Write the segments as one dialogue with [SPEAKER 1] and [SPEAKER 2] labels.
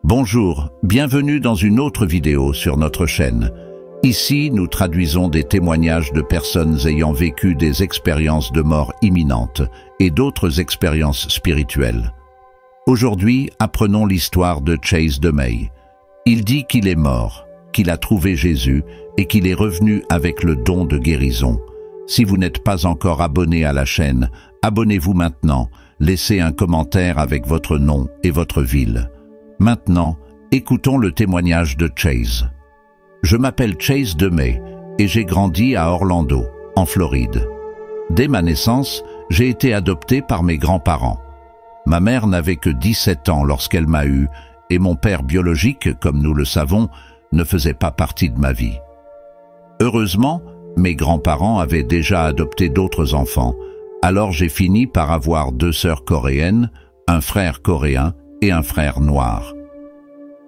[SPEAKER 1] Bonjour, bienvenue dans une autre vidéo sur notre chaîne. Ici, nous traduisons des témoignages de personnes ayant vécu des expériences de mort imminente et d'autres expériences spirituelles. Aujourd'hui, apprenons l'histoire de Chase DeMay. Il dit qu'il est mort, qu'il a trouvé Jésus et qu'il est revenu avec le don de guérison. Si vous n'êtes pas encore abonné à la chaîne, abonnez-vous maintenant, laissez un commentaire avec votre nom et votre ville. Maintenant, écoutons le témoignage de Chase. Je m'appelle Chase DeMay et j'ai grandi à Orlando, en Floride. Dès ma naissance, j'ai été adopté par mes grands-parents. Ma mère n'avait que 17 ans lorsqu'elle m'a eu et mon père biologique, comme nous le savons, ne faisait pas partie de ma vie. Heureusement, mes grands-parents avaient déjà adopté d'autres enfants, alors j'ai fini par avoir 2 sœurs coréennes, un frère coréen et un frère noir.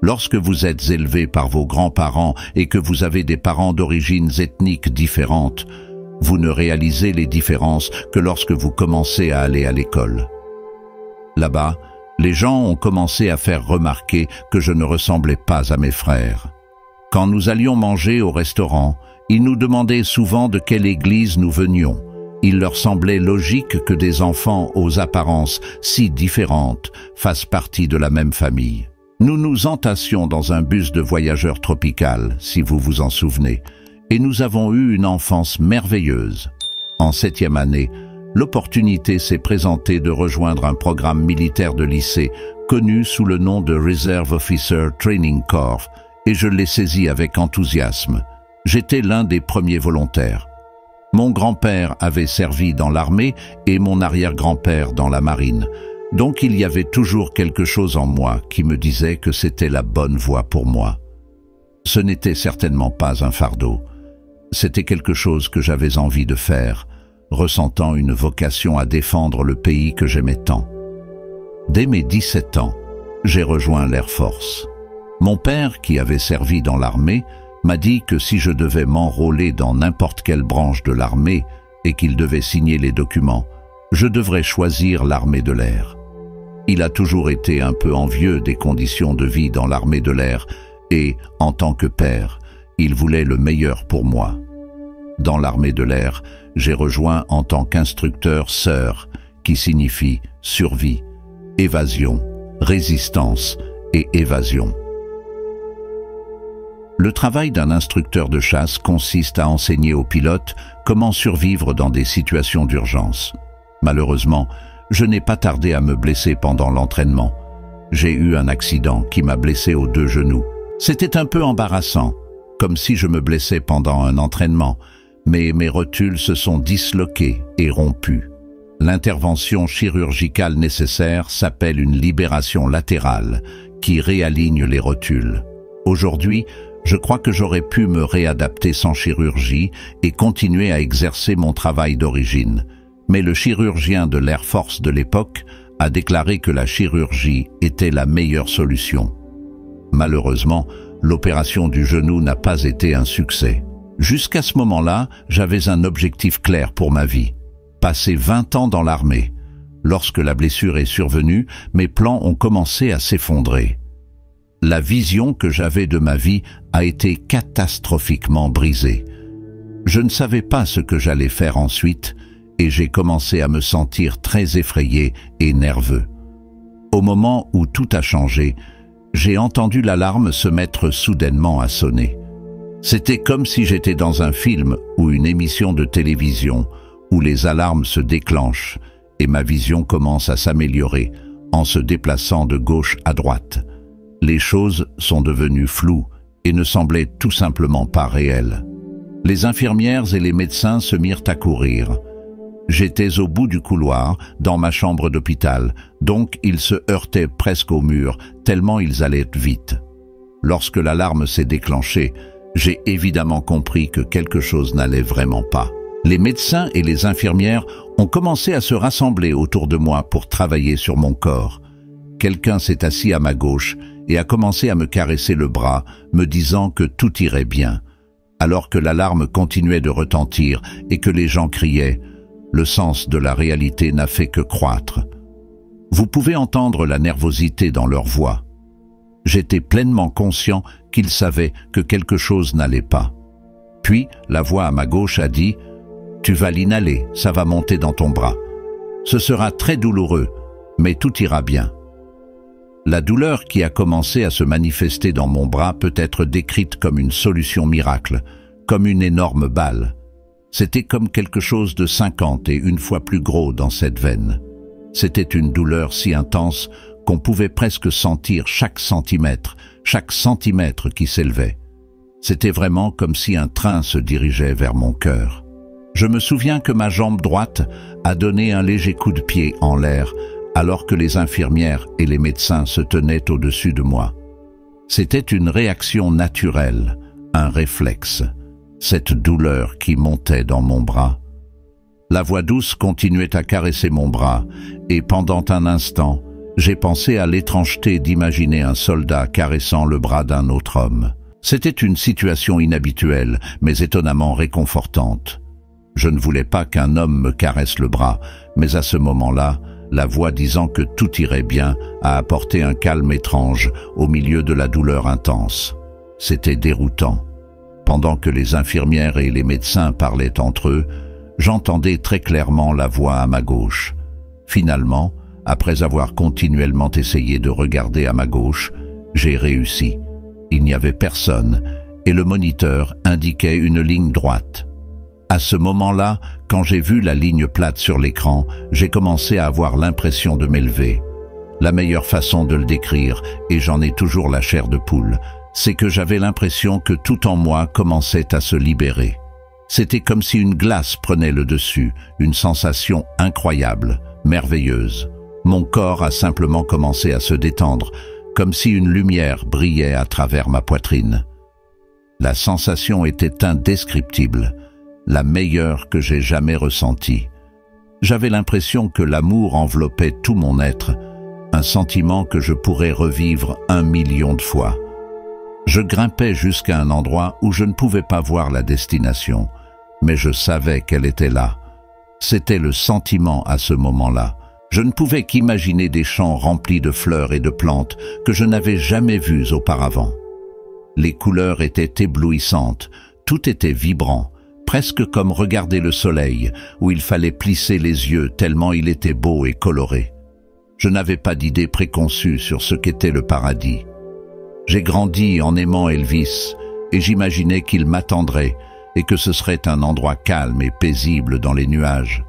[SPEAKER 1] Lorsque vous êtes élevé par vos grands-parents et que vous avez des parents d'origines ethniques différentes, vous ne réalisez les différences que lorsque vous commencez à aller à l'école. Là-bas, les gens ont commencé à faire remarquer que je ne ressemblais pas à mes frères. Quand nous allions manger au restaurant, ils nous demandaient souvent de quelle église nous venions. Il leur semblait logique que des enfants aux apparences si différentes fassent partie de la même famille. Nous nous entassions dans un bus de voyageurs tropical, si vous vous en souvenez, et nous avons eu une enfance merveilleuse. En 7e année, l'opportunité s'est présentée de rejoindre un programme militaire de lycée connu sous le nom de Reserve Officer Training Corps, et je l'ai saisi avec enthousiasme. J'étais l'un des premiers volontaires. Mon grand-père avait servi dans l'armée et mon arrière-grand-père dans la marine. Donc il y avait toujours quelque chose en moi qui me disait que c'était la bonne voie pour moi. Ce n'était certainement pas un fardeau. C'était quelque chose que j'avais envie de faire, ressentant une vocation à défendre le pays que j'aimais tant. Dès mes 17 ans, j'ai rejoint l'Air Force. Mon père, qui avait servi dans l'armée, m'a dit que si je devais m'enrôler dans n'importe quelle branche de l'armée et qu'il devait signer les documents, je devrais choisir l'armée de l'air. Il a toujours été un peu envieux des conditions de vie dans l'armée de l'air et, en tant que père, il voulait le meilleur pour moi. Dans l'armée de l'air, j'ai rejoint en tant qu'instructeur SEUR, qui signifie survie, évasion, résistance et évasion. Le travail d'un instructeur de chasse consiste à enseigner aux pilotes comment survivre dans des situations d'urgence. Malheureusement, je n'ai pas tardé à me blesser pendant l'entraînement. J'ai eu un accident qui m'a blessé aux 2 genoux. C'était un peu embarrassant, comme si je me blessais pendant un entraînement, mais mes rotules se sont disloquées et rompues. L'intervention chirurgicale nécessaire s'appelle une libération latérale, qui réaligne les rotules. Aujourd'hui, je crois que j'aurais pu me réadapter sans chirurgie et continuer à exercer mon travail d'origine. Mais le chirurgien de l'Air Force de l'époque a déclaré que la chirurgie était la meilleure solution. Malheureusement, l'opération du genou n'a pas été un succès. Jusqu'à ce moment-là, j'avais un objectif clair pour ma vie: passer 20 ans dans l'armée. Lorsque la blessure est survenue, mes plans ont commencé à s'effondrer. La vision que j'avais de ma vie a été catastrophiquement brisée. Je ne savais pas ce que j'allais faire ensuite et j'ai commencé à me sentir très effrayé et nerveux. Au moment où tout a changé, j'ai entendu l'alarme se mettre soudainement à sonner. C'était comme si j'étais dans un film ou une émission de télévision où les alarmes se déclenchent et ma vision commence à s'améliorer en se déplaçant de gauche à droite. Les choses sont devenues floues et ne semblaient tout simplement pas réelles. Les infirmières et les médecins se mirent à courir. J'étais au bout du couloir, dans ma chambre d'hôpital, donc ils se heurtaient presque au mur, tellement ils allaient vite. Lorsque l'alarme s'est déclenchée, j'ai évidemment compris que quelque chose n'allait vraiment pas. Les médecins et les infirmières ont commencé à se rassembler autour de moi pour travailler sur mon corps. Quelqu'un s'est assis à ma gauche et a commencé à me caresser le bras, me disant que tout irait bien. Alors que l'alarme continuait de retentir et que les gens criaient, le sens de la réalité n'a fait que croître. Vous pouvez entendre la nervosité dans leur voix. J'étais pleinement conscient qu'il savait que quelque chose n'allait pas. Puis, la voix à ma gauche a dit « Tu vas l'inhaler, ça va monter dans ton bras. Ce sera très douloureux, mais tout ira bien. » La douleur qui a commencé à se manifester dans mon bras peut être décrite comme une solution miracle, comme une énorme balle. C'était comme quelque chose de 50 et une fois plus gros dans cette veine. C'était une douleur si intense qu'on pouvait presque sentir chaque centimètre qui s'élevait. C'était vraiment comme si un train se dirigeait vers mon cœur. Je me souviens que ma jambe droite a donné un léger coup de pied en l'air alors que les infirmières et les médecins se tenaient au-dessus de moi. C'était une réaction naturelle, un réflexe, cette douleur qui montait dans mon bras. La voix douce continuait à caresser mon bras, et pendant un instant, j'ai pensé à l'étrangeté d'imaginer un soldat caressant le bras d'un autre homme. C'était une situation inhabituelle, mais étonnamment réconfortante. Je ne voulais pas qu'un homme me caresse le bras, mais à ce moment-là, la voix disant que tout irait bien a apporté un calme étrange au milieu de la douleur intense. C'était déroutant. Pendant que les infirmières et les médecins parlaient entre eux, j'entendais très clairement la voix à ma gauche. Finalement, après avoir continuellement essayé de regarder à ma gauche, j'ai réussi. Il n'y avait personne et le moniteur indiquait une ligne droite. À ce moment-là, quand j'ai vu la ligne plate sur l'écran, j'ai commencé à avoir l'impression de m'élever. La meilleure façon de le décrire, et j'en ai toujours la chair de poule, c'est que j'avais l'impression que tout en moi commençait à se libérer. C'était comme si une glace prenait le dessus, une sensation incroyable, merveilleuse. Mon corps a simplement commencé à se détendre, comme si une lumière brillait à travers ma poitrine. La sensation était indescriptible, la meilleure que j'ai jamais ressentie. J'avais l'impression que l'amour enveloppait tout mon être, un sentiment que je pourrais revivre 1 million de fois. Je grimpais jusqu'à un endroit où je ne pouvais pas voir la destination, mais je savais qu'elle était là. C'était le sentiment à ce moment-là. Je ne pouvais qu'imaginer des champs remplis de fleurs et de plantes que je n'avais jamais vues auparavant. Les couleurs étaient éblouissantes, tout était vibrant, presque comme regarder le soleil, où il fallait plisser les yeux tellement il était beau et coloré. Je n'avais pas d'idée préconçue sur ce qu'était le paradis. J'ai grandi en aimant Elvis, et j'imaginais qu'il m'attendrait, et que ce serait un endroit calme et paisible dans les nuages.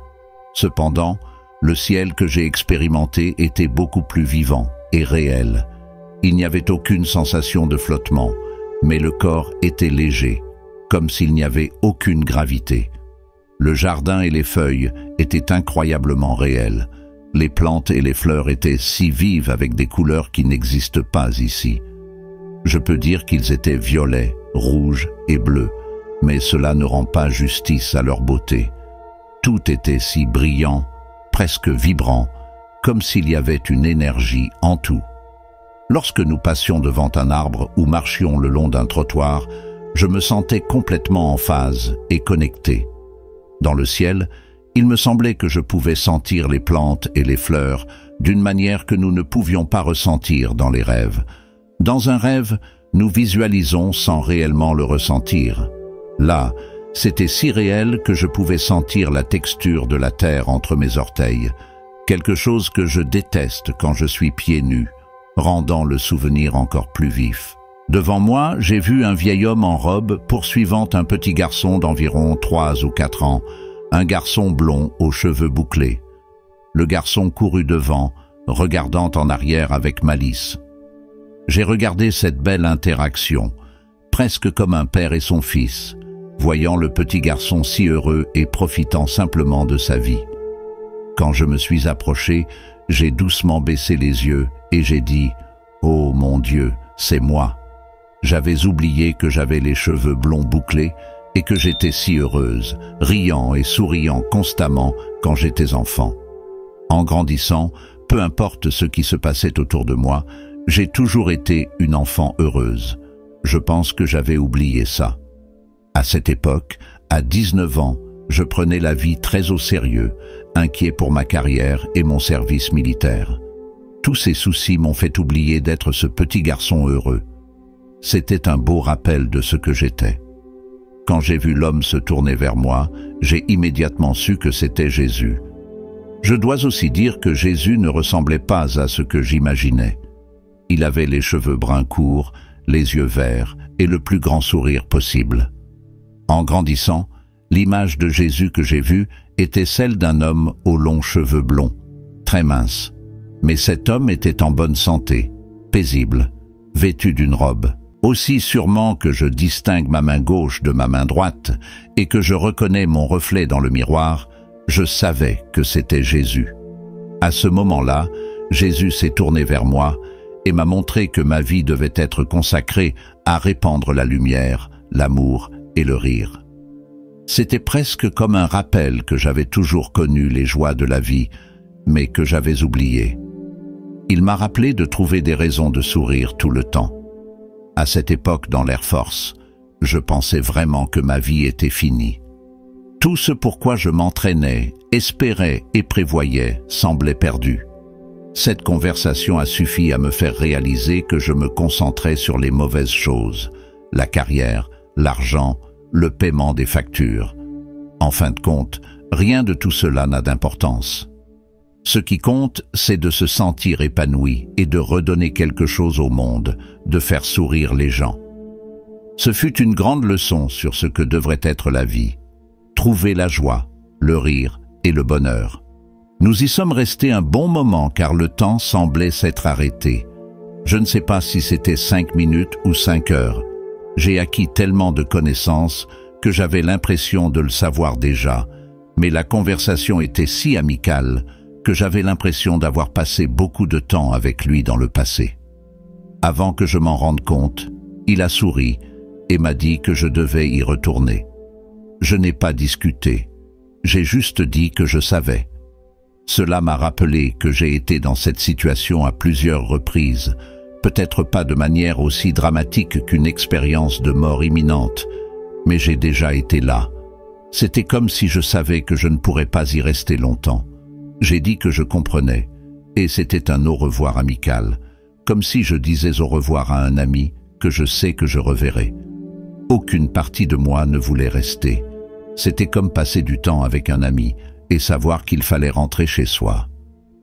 [SPEAKER 1] Cependant, le ciel que j'ai expérimenté était beaucoup plus vivant et réel. Il n'y avait aucune sensation de flottement, mais le corps était léger, comme s'il n'y avait aucune gravité. Le jardin et les feuilles étaient incroyablement réels. Les plantes et les fleurs étaient si vives avec des couleurs qui n'existent pas ici. Je peux dire qu'ils étaient violets, rouges et bleus, mais cela ne rend pas justice à leur beauté. Tout était si brillant, presque vibrant, comme s'il y avait une énergie en tout. Lorsque nous passions devant un arbre ou marchions le long d'un trottoir, je me sentais complètement en phase et connecté. Dans le ciel, il me semblait que je pouvais sentir les plantes et les fleurs d'une manière que nous ne pouvions pas ressentir dans les rêves. Dans un rêve, nous visualisons sans réellement le ressentir. Là, c'était si réel que je pouvais sentir la texture de la terre entre mes orteils, quelque chose que je déteste quand je suis pieds nus, rendant le souvenir encore plus vif. Devant moi, j'ai vu un vieil homme en robe poursuivant un petit garçon d'environ 3 ou 4 ans, un garçon blond aux cheveux bouclés. Le garçon courut devant, regardant en arrière avec malice. J'ai regardé cette belle interaction, presque comme un père et son fils, voyant le petit garçon si heureux et profitant simplement de sa vie. Quand je me suis approché, j'ai doucement baissé les yeux et j'ai dit « Oh mon Dieu, c'est moi !» J'avais oublié que j'avais les cheveux blonds bouclés et que j'étais si heureuse, riant et souriant constamment quand j'étais enfant. En grandissant, peu importe ce qui se passait autour de moi, j'ai toujours été une enfant heureuse. Je pense que j'avais oublié ça. À cette époque, à 19 ans, je prenais la vie très au sérieux, inquiet pour ma carrière et mon service militaire. Tous ces soucis m'ont fait oublier d'être ce petit garçon heureux. C'était un beau rappel de ce que j'étais. Quand j'ai vu l'homme se tourner vers moi, j'ai immédiatement su que c'était Jésus. Je dois aussi dire que Jésus ne ressemblait pas à ce que j'imaginais. Il avait les cheveux bruns courts, les yeux verts et le plus grand sourire possible. En grandissant, l'image de Jésus que j'ai vue était celle d'un homme aux longs cheveux blonds, très mince. Mais cet homme était en bonne santé, paisible, vêtu d'une robe. Aussi sûrement que je distingue ma main gauche de ma main droite et que je reconnais mon reflet dans le miroir, je savais que c'était Jésus. À ce moment-là, Jésus s'est tourné vers moi et m'a montré que ma vie devait être consacrée à répandre la lumière, l'amour et le rire. C'était presque comme un rappel que j'avais toujours connu les joies de la vie, mais que j'avais oubliées. Il m'a rappelé de trouver des raisons de sourire tout le temps. À cette époque dans l'Air Force, je pensais vraiment que ma vie était finie. Tout ce pourquoi je m'entraînais, espérais et prévoyais semblait perdu. Cette conversation a suffi à me faire réaliser que je me concentrais sur les mauvaises choses, la carrière, l'argent, le paiement des factures. En fin de compte, rien de tout cela n'a d'importance. Ce qui compte, c'est de se sentir épanoui et de redonner quelque chose au monde, de faire sourire les gens. Ce fut une grande leçon sur ce que devrait être la vie. Trouver la joie, le rire et le bonheur. Nous y sommes restés un bon moment car le temps semblait s'être arrêté. Je ne sais pas si c'était 5 minutes ou 5 heures. J'ai acquis tellement de connaissances que j'avais l'impression de le savoir déjà, mais la conversation était si amicale que j'avais l'impression d'avoir passé beaucoup de temps avec lui dans le passé. Avant que je m'en rende compte, il a souri et m'a dit que je devais y retourner. Je n'ai pas discuté, j'ai juste dit que je savais. Cela m'a rappelé que j'ai été dans cette situation à plusieurs reprises, peut-être pas de manière aussi dramatique qu'une expérience de mort imminente, mais j'ai déjà été là. C'était comme si je savais que je ne pourrais pas y rester longtemps. J'ai dit que je comprenais, et c'était un au revoir amical, comme si je disais au revoir à un ami que je sais que je reverrai. Aucune partie de moi ne voulait rester. C'était comme passer du temps avec un ami et savoir qu'il fallait rentrer chez soi.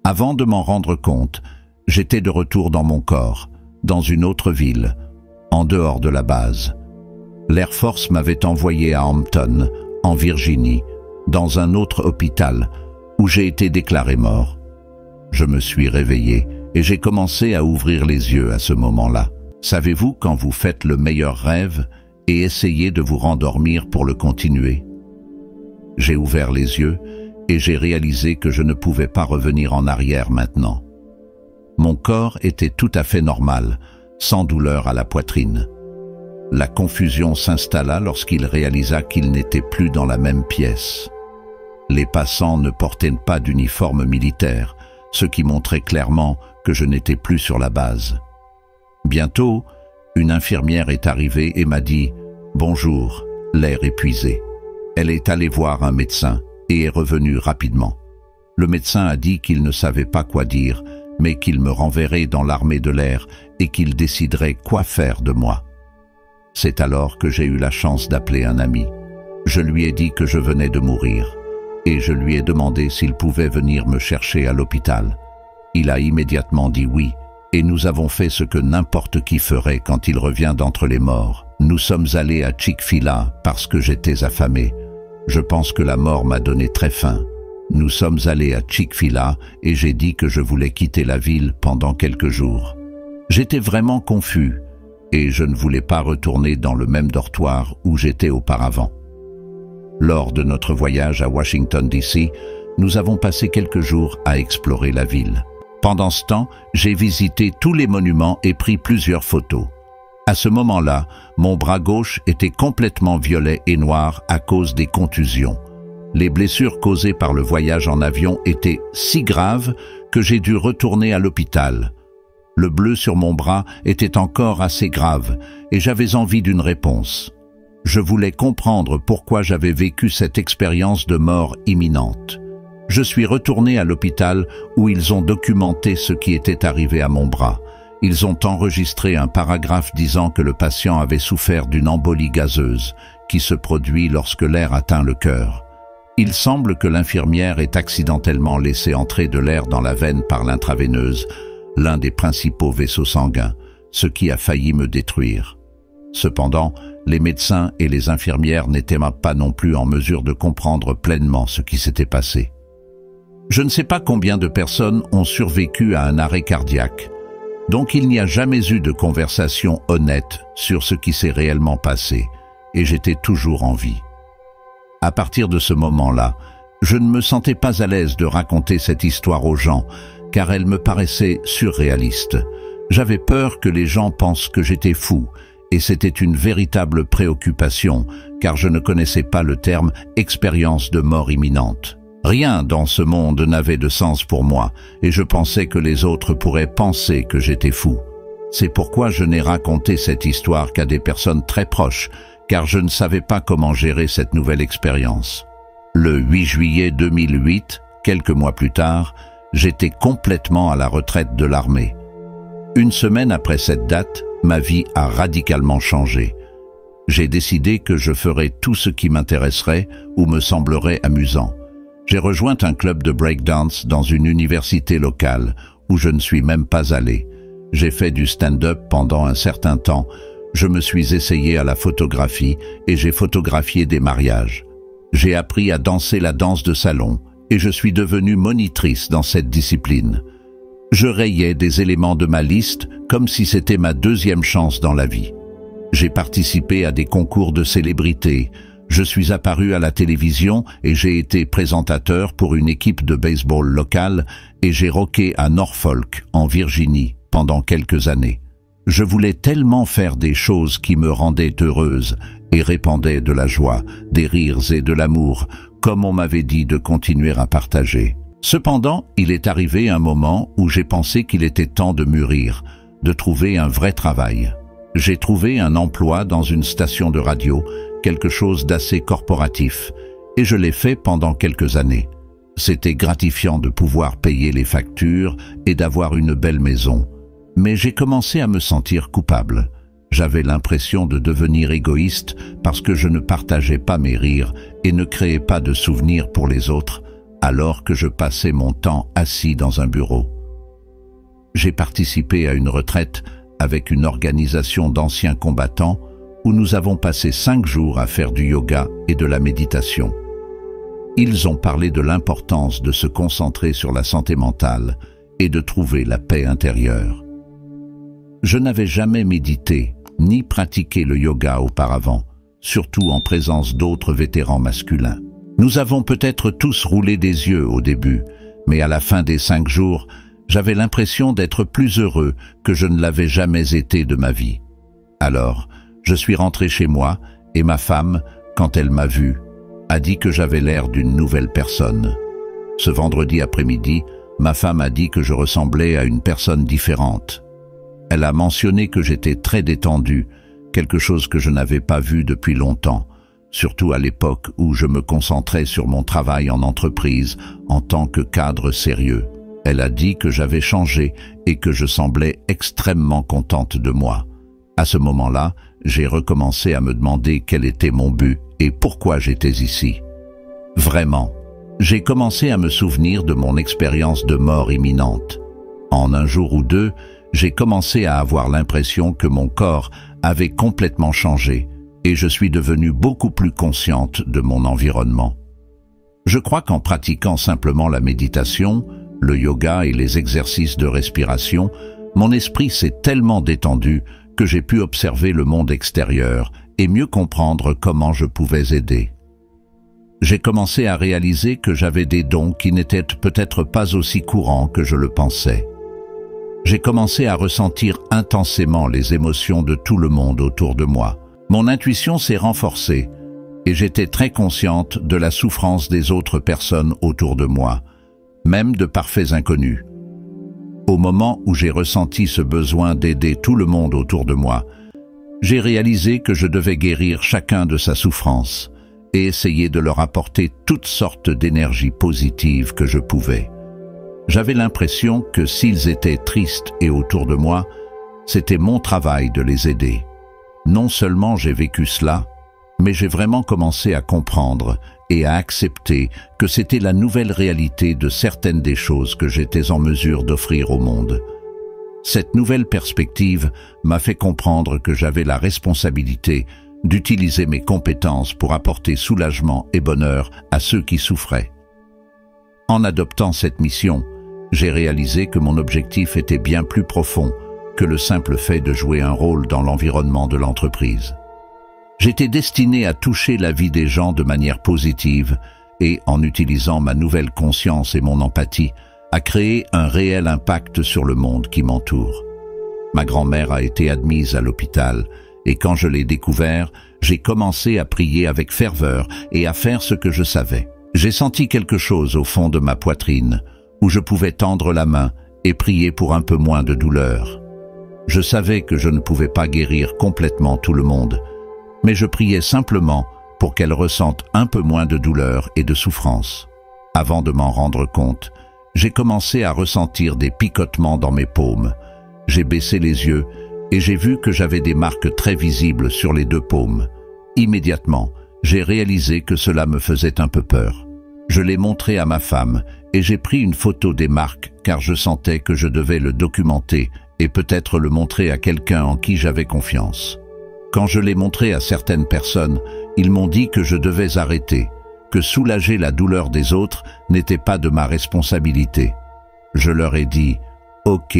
[SPEAKER 1] Avant de m'en rendre compte, j'étais de retour dans mon corps, dans une autre ville, en dehors de la base. L'Air Force m'avait envoyé à Hampton, en Virginie, dans un autre hôpital, où j'ai été déclaré mort. Je me suis réveillé et j'ai commencé à ouvrir les yeux à ce moment-là. Savez-vous quand vous faites le meilleur rêve et essayez de vous rendormir pour le continuer? J'ai ouvert les yeux et j'ai réalisé que je ne pouvais pas revenir en arrière maintenant. Mon corps était tout à fait normal, sans douleur à la poitrine. La confusion s'installa lorsqu'il réalisa qu'il n'était plus dans la même pièce. Les passants ne portaient pas d'uniforme militaire, ce qui montrait clairement que je n'étais plus sur la base. Bientôt, une infirmière est arrivée et m'a dit « Bonjour », l'air épuisé. Elle est allée voir un médecin et est revenue rapidement. Le médecin a dit qu'il ne savait pas quoi dire, mais qu'il me renverrait dans l'armée de l'air et qu'il déciderait quoi faire de moi. C'est alors que j'ai eu la chance d'appeler un ami. Je lui ai dit que je venais de mourir. Et je lui ai demandé s'il pouvait venir me chercher à l'hôpital. Il a immédiatement dit oui, et nous avons fait ce que n'importe qui ferait quand il revient d'entre les morts. Nous sommes allés à Chick-fil-A parce que j'étais affamé. Je pense que la mort m'a donné très faim. Nous sommes allés à Chick-fil-A et j'ai dit que je voulais quitter la ville pendant quelques jours. J'étais vraiment confus et je ne voulais pas retourner dans le même dortoir où j'étais auparavant. Lors de notre voyage à Washington, D.C., nous avons passé quelques jours à explorer la ville. Pendant ce temps, j'ai visité tous les monuments et pris plusieurs photos. À ce moment-là, mon bras gauche était complètement violet et noir à cause des contusions. Les blessures causées par le voyage en avion étaient si graves que j'ai dû retourner à l'hôpital. Le bleu sur mon bras était encore assez grave et j'avais envie d'une réponse. Je voulais comprendre pourquoi j'avais vécu cette expérience de mort imminente. Je suis retourné à l'hôpital où ils ont documenté ce qui était arrivé à mon bras. Ils ont enregistré un paragraphe disant que le patient avait souffert d'une embolie gazeuse qui se produit lorsque l'air atteint le cœur. Il semble que l'infirmière ait accidentellement laissé entrer de l'air dans la veine par l'intraveineuse, l'un des principaux vaisseaux sanguins, ce qui a failli me détruire. Cependant, les médecins et les infirmières n'étaient pas non plus en mesure de comprendre pleinement ce qui s'était passé. Je ne sais pas combien de personnes ont survécu à un arrêt cardiaque, donc il n'y a jamais eu de conversation honnête sur ce qui s'est réellement passé, et j'étais toujours en vie. À partir de ce moment-là, je ne me sentais pas à l'aise de raconter cette histoire aux gens, car elle me paraissait surréaliste. J'avais peur que les gens pensent que j'étais fou, et c'était une véritable préoccupation, car je ne connaissais pas le terme « expérience de mort imminente ». Rien dans ce monde n'avait de sens pour moi, et je pensais que les autres pourraient penser que j'étais fou. C'est pourquoi je n'ai raconté cette histoire qu'à des personnes très proches, car je ne savais pas comment gérer cette nouvelle expérience. Le 8 juillet 2008, quelques mois plus tard, j'étais complètement à la retraite de l'armée. Une semaine après cette date, ma vie a radicalement changé. J'ai décidé que je ferais tout ce qui m'intéresserait ou me semblerait amusant. J'ai rejoint un club de breakdance dans une université locale où je ne suis même pas allé. J'ai fait du stand-up pendant un certain temps. Je me suis essayé à la photographie et j'ai photographié des mariages. J'ai appris à danser la danse de salon et je suis devenue monitrice dans cette discipline. Je rayais des éléments de ma liste comme si c'était ma deuxième chance dans la vie. J'ai participé à des concours de célébrités. Je suis apparu à la télévision et j'ai été présentateur pour une équipe de baseball locale et j'ai rocké à Norfolk, en Virginie, pendant quelques années. Je voulais tellement faire des choses qui me rendaient heureuse et répandaient de la joie, des rires et de l'amour, comme on m'avait dit de continuer à partager. Cependant, il est arrivé un moment où j'ai pensé qu'il était temps de mûrir, de trouver un vrai travail. J'ai trouvé un emploi dans une station de radio, quelque chose d'assez corporatif, et je l'ai fait pendant quelques années. C'était gratifiant de pouvoir payer les factures et d'avoir une belle maison. Mais j'ai commencé à me sentir coupable. J'avais l'impression de devenir égoïste parce que je ne partageais pas mes rires et ne créais pas de souvenirs pour les autres, alors que je passais mon temps assis dans un bureau. J'ai participé à une retraite avec une organisation d'anciens combattants où nous avons passé 5 jours à faire du yoga et de la méditation. Ils ont parlé de l'importance de se concentrer sur la santé mentale et de trouver la paix intérieure. Je n'avais jamais médité ni pratiqué le yoga auparavant, surtout en présence d'autres vétérans masculins. Nous avons peut-être tous roulé des yeux au début, mais à la fin des 5 jours, j'avais l'impression d'être plus heureux que je ne l'avais jamais été de ma vie. Alors, je suis rentré chez moi et ma femme, quand elle m'a vu, a dit que j'avais l'air d'une nouvelle personne. Ce vendredi après-midi, ma femme a dit que je ressemblais à une personne différente. Elle a mentionné que j'étais très détendu, quelque chose que je n'avais pas vu depuis longtemps, surtout à l'époque où je me concentrais sur mon travail en entreprise en tant que cadre sérieux. Elle a dit que j'avais changé et que je semblais extrêmement contente de moi. À ce moment-là, j'ai recommencé à me demander quel était mon but et pourquoi j'étais ici. Vraiment, j'ai commencé à me souvenir de mon expérience de mort imminente. En un jour ou deux, j'ai commencé à avoir l'impression que mon corps avait complètement changé et je suis devenue beaucoup plus consciente de mon environnement. Je crois qu'en pratiquant simplement la méditation, le yoga et les exercices de respiration, mon esprit s'est tellement détendu que j'ai pu observer le monde extérieur et mieux comprendre comment je pouvais aider. J'ai commencé à réaliser que j'avais des dons qui n'étaient peut-être pas aussi courants que je le pensais. J'ai commencé à ressentir intensément les émotions de tout le monde autour de moi. Mon intuition s'est renforcée et j'étais très consciente de la souffrance des autres personnes autour de moi, même de parfaits inconnus. Au moment où j'ai ressenti ce besoin d'aider tout le monde autour de moi, j'ai réalisé que je devais guérir chacun de sa souffrance et essayer de leur apporter toutes sortes d'énergies positives que je pouvais. J'avais l'impression que s'ils étaient tristes et autour de moi, c'était mon travail de les aider. Non seulement j'ai vécu cela, mais j'ai vraiment commencé à comprendre et à accepter que c'était la nouvelle réalité de certaines des choses que j'étais en mesure d'offrir au monde. Cette nouvelle perspective m'a fait comprendre que j'avais la responsabilité d'utiliser mes compétences pour apporter soulagement et bonheur à ceux qui souffraient. En adoptant cette mission, j'ai réalisé que mon objectif était bien plus profond que le simple fait de jouer un rôle dans l'environnement de l'entreprise. J'étais destiné à toucher la vie des gens de manière positive et, en utilisant ma nouvelle conscience et mon empathie, à créer un réel impact sur le monde qui m'entoure. Ma grand-mère a été admise à l'hôpital et quand je l'ai découvert, j'ai commencé à prier avec ferveur et à faire ce que je savais. J'ai senti quelque chose au fond de ma poitrine où je pouvais tendre la main et prier pour un peu moins de douleur. Je savais que je ne pouvais pas guérir complètement tout le monde, mais je priais simplement pour qu'elle ressente un peu moins de douleur et de souffrance. Avant de m'en rendre compte, j'ai commencé à ressentir des picotements dans mes paumes. J'ai baissé les yeux et j'ai vu que j'avais des marques très visibles sur les 2 paumes. Immédiatement, j'ai réalisé que cela me faisait un peu peur. Je l'ai montré à ma femme et j'ai pris une photo des marques car je sentais que je devais le documenter et peut-être le montrer à quelqu'un en qui j'avais confiance. Quand je l'ai montré à certaines personnes, ils m'ont dit que je devais arrêter, que soulager la douleur des autres n'était pas de ma responsabilité. Je leur ai dit « Ok,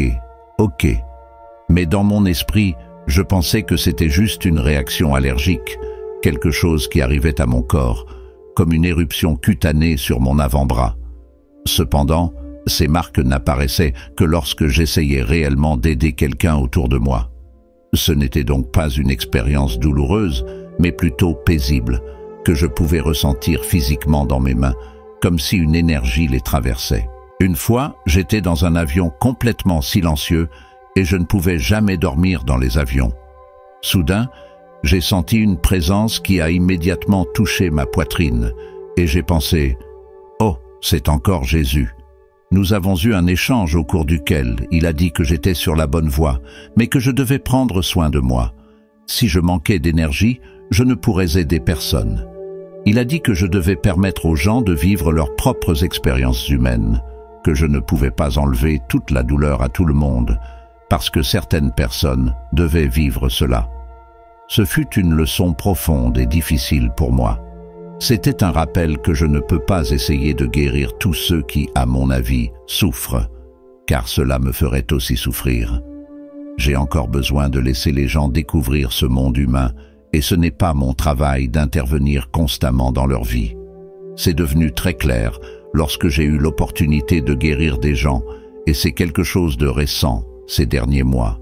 [SPEAKER 1] ok ». Mais dans mon esprit, je pensais que c'était juste une réaction allergique, quelque chose qui arrivait à mon corps, comme une éruption cutanée sur mon avant-bras. Cependant, ces marques n'apparaissaient que lorsque j'essayais réellement d'aider quelqu'un autour de moi. Ce n'était donc pas une expérience douloureuse, mais plutôt paisible, que je pouvais ressentir physiquement dans mes mains, comme si une énergie les traversait. Une fois, j'étais dans un avion complètement silencieux et je ne pouvais jamais dormir dans les avions. Soudain, j'ai senti une présence qui a immédiatement touché ma poitrine et j'ai pensé « Oh, c'est encore Jésus ». Nous avons eu un échange au cours duquel il a dit que j'étais sur la bonne voie, mais que je devais prendre soin de moi. Si je manquais d'énergie, je ne pourrais aider personne. Il a dit que je devais permettre aux gens de vivre leurs propres expériences humaines, que je ne pouvais pas enlever toute la douleur à tout le monde, parce que certaines personnes devaient vivre cela. Ce fut une leçon profonde et difficile pour moi. C'était un rappel que je ne peux pas essayer de guérir tous ceux qui, à mon avis, souffrent, car cela me ferait aussi souffrir. J'ai encore besoin de laisser les gens découvrir ce monde humain, et ce n'est pas mon travail d'intervenir constamment dans leur vie. C'est devenu très clair lorsque j'ai eu l'opportunité de guérir des gens, et c'est quelque chose de récent ces derniers mois.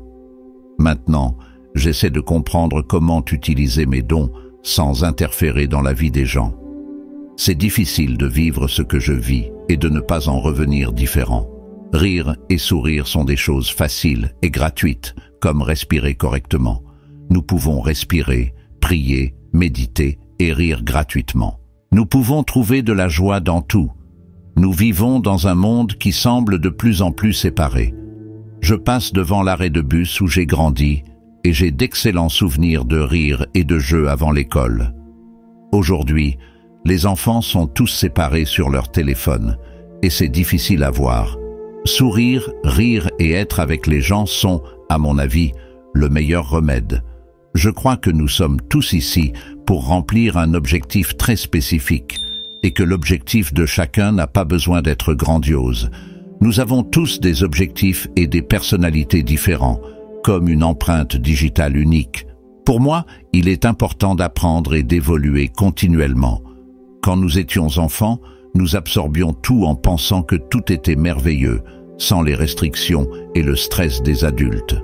[SPEAKER 1] Maintenant, j'essaie de comprendre comment utiliser mes dons sans interférer dans la vie des gens. C'est difficile de vivre ce que je vis et de ne pas en revenir différent. Rire et sourire sont des choses faciles et gratuites, comme respirer correctement. Nous pouvons respirer, prier, méditer et rire gratuitement. Nous pouvons trouver de la joie dans tout. Nous vivons dans un monde qui semble de plus en plus séparé. Je passe devant l'arrêt de bus où j'ai grandi et j'ai d'excellents souvenirs de rire et de jeux avant l'école. Aujourd'hui, les enfants sont tous séparés sur leur téléphone et c'est difficile à voir. Sourire, rire et être avec les gens sont, à mon avis, le meilleur remède. Je crois que nous sommes tous ici pour remplir un objectif très spécifique et que l'objectif de chacun n'a pas besoin d'être grandiose. Nous avons tous des objectifs et des personnalités différents, comme une empreinte digitale unique. Pour moi, il est important d'apprendre et d'évoluer continuellement. Quand nous étions enfants, nous absorbions tout en pensant que tout était merveilleux, sans les restrictions et le stress des adultes.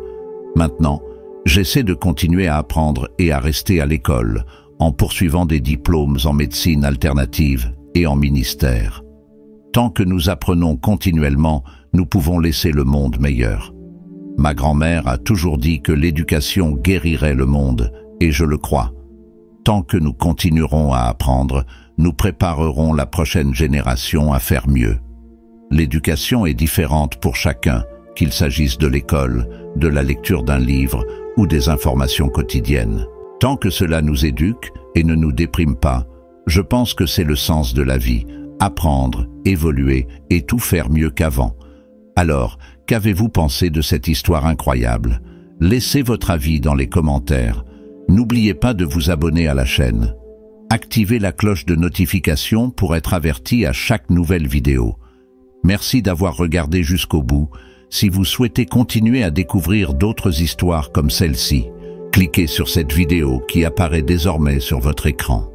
[SPEAKER 1] Maintenant, j'essaie de continuer à apprendre et à rester à l'école, en poursuivant des diplômes en médecine alternative et en ministère. Tant que nous apprenons continuellement, nous pouvons laisser le monde meilleur. Ma grand-mère a toujours dit que l'éducation guérirait le monde, et je le crois. Tant que nous continuerons à apprendre, nous préparerons la prochaine génération à faire mieux. L'éducation est différente pour chacun, qu'il s'agisse de l'école, de la lecture d'un livre ou des informations quotidiennes. Tant que cela nous éduque et ne nous déprime pas, je pense que c'est le sens de la vie, apprendre, évoluer et tout faire mieux qu'avant. Alors, qu'avez-vous pensé de cette histoire incroyable? Laissez votre avis dans les commentaires. N'oubliez pas de vous abonner à la chaîne. Activez la cloche de notification pour être averti à chaque nouvelle vidéo. Merci d'avoir regardé jusqu'au bout. Si vous souhaitez continuer à découvrir d'autres histoires comme celle-ci, cliquez sur cette vidéo qui apparaît désormais sur votre écran.